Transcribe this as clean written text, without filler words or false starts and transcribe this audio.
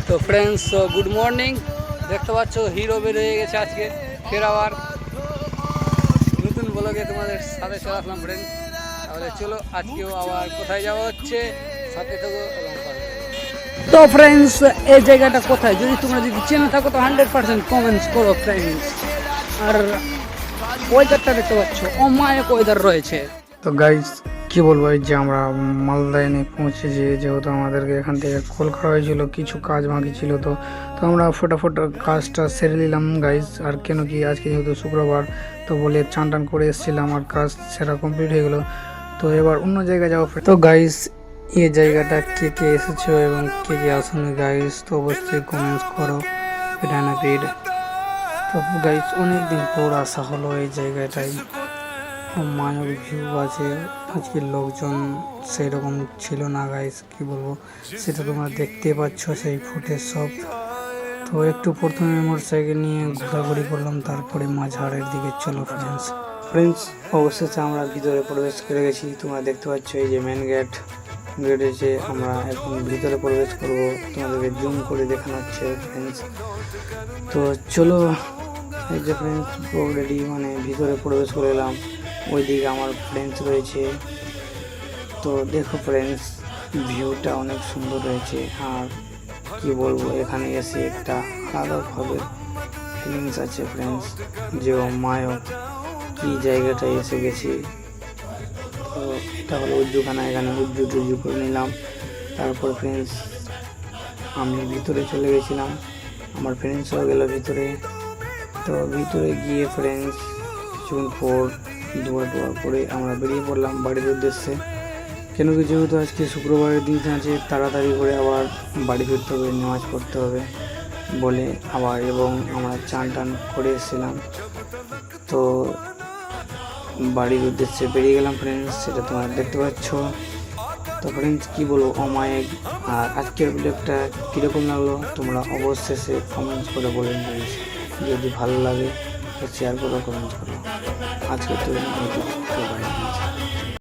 তো friends good morning. দেখতে পাচ্ছ হিরো বের হয়ে গেছে আজকে ফের আবার নতুন ব্লগে তোমাদের সাথে চলে আসলাম ফ্রেন্ডস। তাহলে চলো আজকেও আবার কোথায় যাওয়া হচ্ছে, সাথে থাকো এবং পাশে থাকো। তো ফ্রেন্ডস এই জায়গাটা কোথায়, যদি তোমরা যদি চেনে থাকো তো 100% কমেন্টস করো ফ্রেন্ডস। আর ওয়েদারটা দেখতে পাচ্ছ অমায়ক ওয়েদার রয়েছে। তো গাইস কি বলবো, এই যে আমরা মালদা এনে পৌঁছেছি, যেহেতু আমাদেরকে এখান থেকে কল করা হয়েছিল, কিছু কাজ বাকি ছিল। তো তো আমরা ফটাফট কাজটা সেরে নিলাম গাইস। আর কেন কি আজকে যেহেতু শুক্রবার, তো বলে চান টান করে এসেছিলাম আর কাজ সেরা কমপ্লিট হয়ে গেলো। তো এবার অন্য জায়গায় যাবো। তো গাইস এই জায়গাটা কে কে এসেছো এবং কে কে আসেনি গাইস, তো অবশ্যই কমেন্টস করো। তো গাইস অনেকদিন পর আসা হলো এই জায়গাটায়, মায়ার ভিউ আছে। আজকের লোকজন সেই রকম ছিল না গাইস, কি বলবো সেটা তোমরা দেখতে পাচ্ছ সেই ফুটেজ সব। তো একটু প্রথমে মোটরসাইকেল নিয়ে ঘোরাঘুরি করলাম, তারপরে মাঝারের দিকে চলো ফ্রেন্ডস অবশেষে আমরা ভিতরে প্রবেশ করে গেছি। তোমরা দেখতে পাচ্ছ এই যে মেন গেটে যে আমরা এখন ভিতরে প্রবেশ করব, তোমাদেরকে জুম করে দেখানো হচ্ছে ফ্রেন্ডস। তো চলো এই যে ফ্রেন্ডস অলরেডি মানে ভিতরে প্রবেশ করে এলাম। ওইদিকে আমার ফ্রেন্ডস রয়েছে। তো দেখো ফ্রেন্ডস ভিউটা অনেক সুন্দর রয়েছে। আর কি বলবো, এখানে এসে একটা আলাদাভাবে ফিলিংস আছে ফ্রেন্ডস, যে মায়ক কি জায়গাটায় এসে গেছি। তো এটা হলো উজ্জুখানা, এখানে উজ্জু করে নিলাম। তারপর ফ্রেন্ডস আমি ভিতরে চলে গেছিলাম, আমার ফ্রেন্ডসও গেল ভিতরে। তো ভিতরে গিয়ে ফ্রেন্ডস কিছুক্ষণ পর দোয়া করে আমরা বেরিয়ে পড়লাম বাড়ির উদ্দেশ্যে। কেন কি যেহেতু আজকে শুক্রবারের দিন আছে, তাড়াতাড়ি করে আবার বাড়ি ফিরতে হবে, নামাজ পড়তে হবে বলে আবার, এবং আমরা চান টান করে এসেছিলাম। তো বাড়ির উদ্দেশ্যে বেরিয়ে গেলাম ফ্রেন্ডস, সেটা তোমরা দেখতে পাচ্ছ। তো ফ্রেন্ডস কী বলবো অমায়িক। আর আজকের ভিডিওটা কীরকম লাগলো তোমরা অবশ্যই কমেন্টস করে বলেন ফ্রেন্ডস। যদি ভালো লাগে তো শেয়ার করো, কমেন্ট করো। আজকে তো